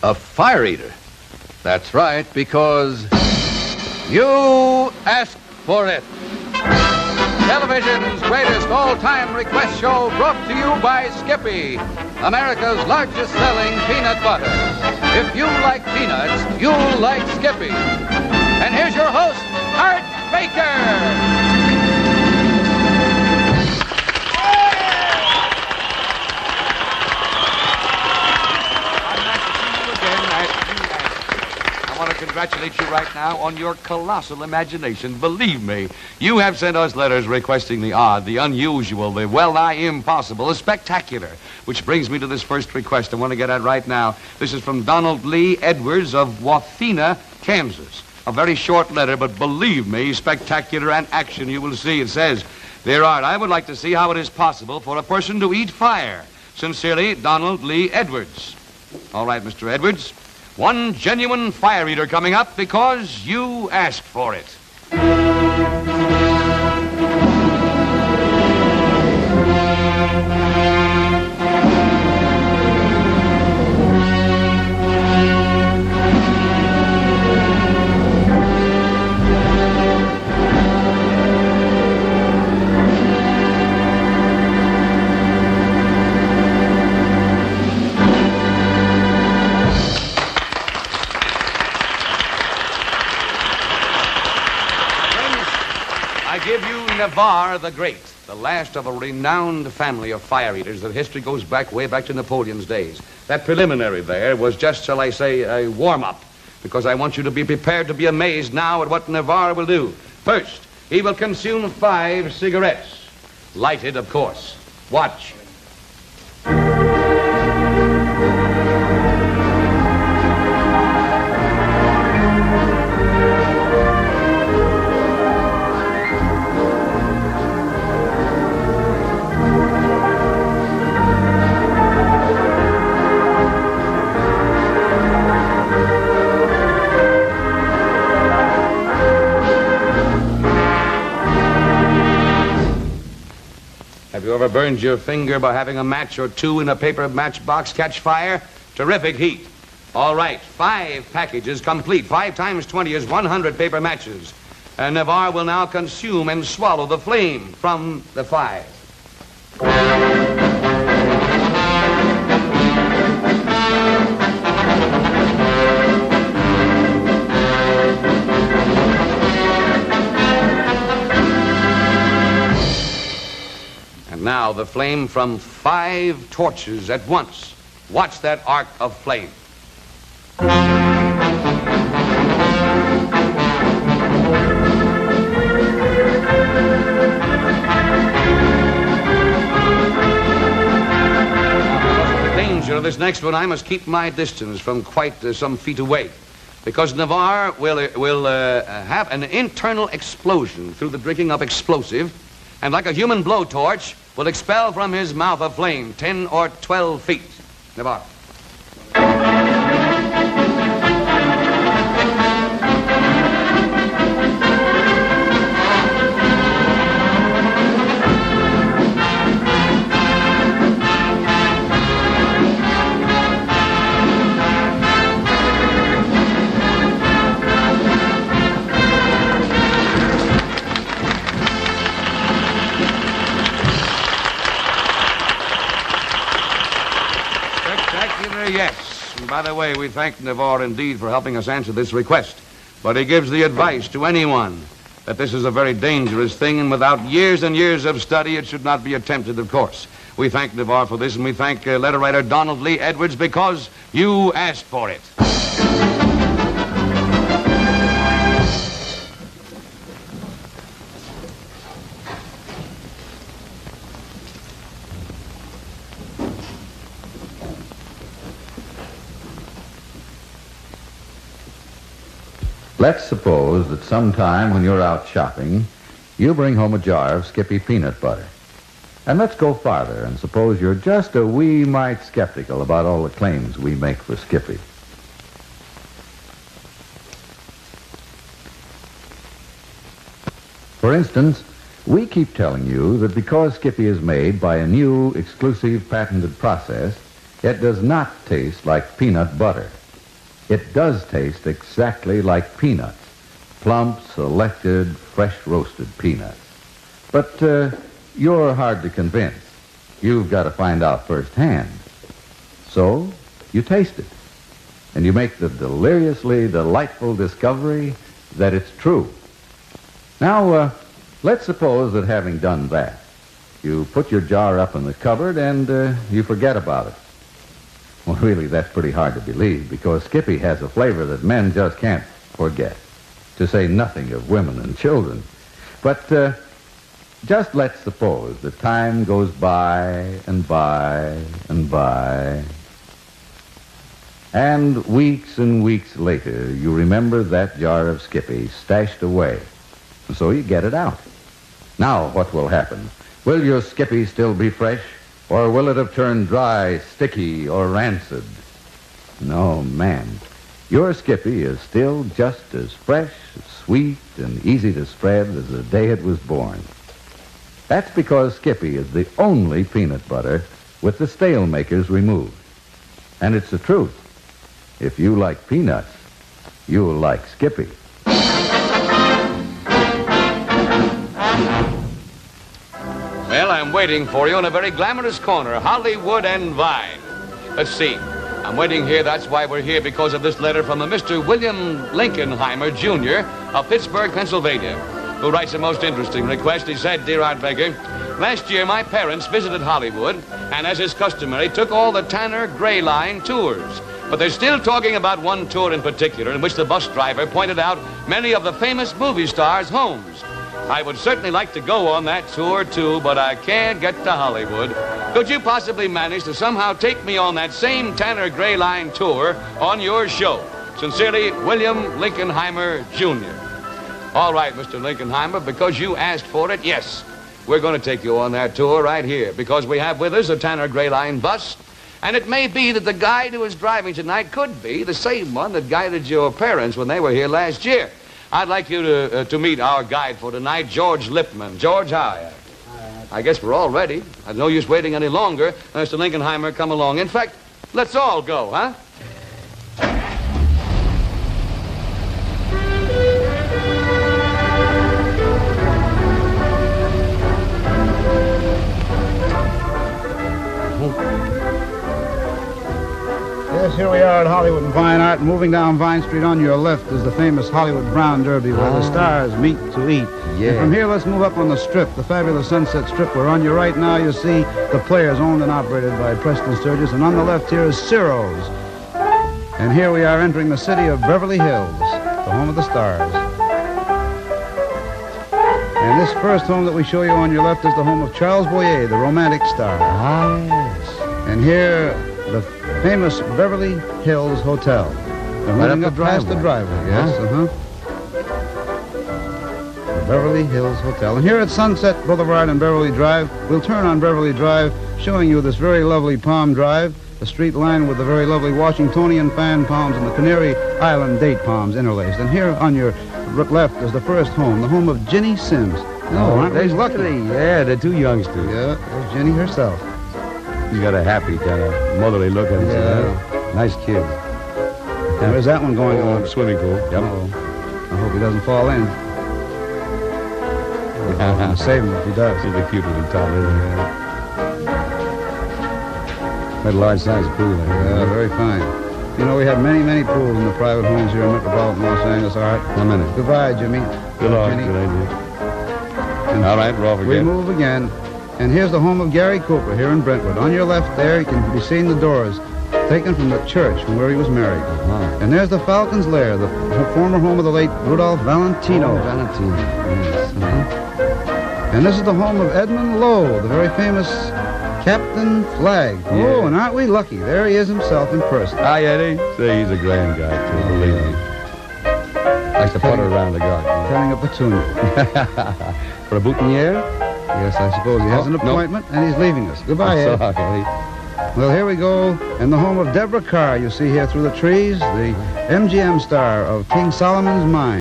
A fire eater. That's right, because you asked for it. Television's greatest all-time request show brought to you by Skippy, America's largest-selling peanut butter. If you like peanuts, you'll like Skippy. And here's your host, Art Baker. I want to congratulate you right now on your colossal imagination. Believe me, you have sent us letters requesting the odd, the unusual, the well-nigh impossible, the spectacular. Which brings me to this first request I want to get at right now. This is from Donald Lee Edwards of Wathena, Kansas. A very short letter, but believe me, spectacular and action you will see. It says, "Dear Art, I would like to see how it is possible for a person to eat fire. Sincerely, Donald Lee Edwards." All right, Mr. Edwards. One genuine fire eater coming up because you asked for it. I give you Navarre the Great, the last of a renowned family of fire eaters that history goes back way back to Napoleon's days. That preliminary there was just, shall I say, a warm-up, because I want you to be prepared to be amazed now at what Navarre will do. First, he will consume 5 cigarettes. Lighted, of course. Watch. Have you ever burned your finger by having a match or two in a paper matchbox catch fire? Terrific heat. All right, 5 packages complete. 5 times 20 is 100 paper matches. And Navarre will now consume and swallow the flame from the 5. Now, the flame from 5 torches at once. Watch that arc of flame. The danger of this next one, I must keep my distance from quite some feet away, because Navarre will have an internal explosion through the drinking of explosive, and like a human blowtorch, will expel from his mouth a flame 10 or 12 feet. Navarre. Yes. And by the way, we thank Navarre indeed for helping us answer this request. But he gives the advice to anyone that this is a very dangerous thing, and without years and years of study, it should not be attempted, of course. We thank Navarre for this, and we thank letter writer Donald Lee Edwards because you asked for it. Let's suppose that sometime when you're out shopping, you bring home a jar of Skippy peanut butter. And let's go farther and suppose you're just a wee mite skeptical about all the claims we make for Skippy. For instance, we keep telling you that because Skippy is made by a new, exclusive, patented process, it does not taste like peanut butter. It does taste exactly like peanuts. Plump, selected, fresh roasted peanuts. But you're hard to convince. You've got to find out firsthand. So, you taste it. And you make the deliriously delightful discovery that it's true. Now, let's suppose that having done that, you put your jar up in the cupboard and you forget about it. Well, really, that's pretty hard to believe because Skippy has a flavor that men just can't forget, to say nothing of women and children. But just let's suppose that time goes by and by and by, and weeks later, you remember that jar of Skippy stashed away. And so you get it out. Now, what will happen? Will your Skippy still be fresh? Or will it have turned dry, sticky, or rancid? No, man. Your Skippy is still just as fresh, sweet, and easy to spread as the day it was born. That's because Skippy is the only peanut butter with the stale makers removed. And it's the truth. If you like peanuts, you'll like Skippy. Well, I'm waiting for you in a very glamorous corner, Hollywood and Vine. Let's see. I'm waiting here. That's why we're here, because of this letter from a Mr. William Lincolnheimer, Jr. of Pittsburgh, Pennsylvania, who writes a most interesting request. He said, "Dear Art Baker, last year my parents visited Hollywood and, as is customary, took all the Tanner Gray Line tours. But they're still talking about one tour in particular in which the bus driver pointed out many of the famous movie stars' homes. I would certainly like to go on that tour, too, but I can't get to Hollywood. Could you possibly manage to somehow take me on that same Tanner Gray Line tour on your show? Sincerely, William Lincolnheimer, Jr." All right, Mr. Lincolnheimer, because you asked for it, yes, we're going to take you on that tour right here, because we have with us a Tanner Gray Line bus, and it may be that the guide who is driving tonight could be the same one that guided your parents when they were here last year. I'd like you to meet our guide for tonight, George Lipman. George, hi. I guess we're all ready. There's no use waiting any longer. Mr. Lincolnheimer, come along. In fact, let's all go, huh? Yes, here we are at Hollywood and Vine Art. Moving down Vine Street on your left is the famous Hollywood Brown Derby where the stars meet to eat. Yeah. And from here, let's move up on the Strip, the fabulous Sunset Strip, where on your right now you see the Players, owned and operated by Preston Sturgis, and on the left here is Ciro's. And here we are entering the city of Beverly Hills, the home of the stars. And this first home that we show you on your left is the home of Charles Boyer, the romantic star. Ah, yes. And here, the famous Beverly Hills Hotel. And Right running up the up past the driveway. driveway, yes, The Beverly Hills Hotel. And here at Sunset Boulevard and Beverly Drive, we'll turn on Beverly Drive, showing you this very lovely palm drive, the street lined with the very lovely Washingtonian fan palms and the Canary Island date palms interlaced. And here on your left is the first home, the home of Ginny Sims. Oh, aren't we lucky? Yeah, the two youngsters. Yeah, there's Ginny herself. She's got a happy, kind of motherly look on her. Yeah. Nice kid. Where's that one going on? Swimming pool. Yep. Oh, I hope he doesn't fall in. I'll save him if he does. She's a cute little toddler. That large-sized pool. Yeah, very fine. You know, we have many, many pools in the private homes here in metropolitan Los Angeles, Art. 1 minute. Goodbye, Jimmy. Good luck. Ginny. Good idea. All right, we're off We again. move again. And here's the home of Gary Cooper here in Brentwood. On your left there, you can be seeing the doors taken from the church from where he was married. Uh-huh. And there's the Falcon's Lair, the former home of the late Rudolph Valentino. Valentino. Yes. And this is the home of Edmund Lowe, the very famous Captain Flag. Yeah. Oh, and aren't we lucky? There he is himself in person. Hi, Eddie. Say, he's a grand guy, too, believe me. Likes to putter around the garden. Telling a petunia. For a boutonniere? Yes, I suppose he has Oh, an no. appointment, and he's leaving us. Goodbye, I'm Ed. sorry, Eddie. Well, here we go, and the home of Deborah Carr, you see here through the trees, the MGM star of King Solomon's Mine.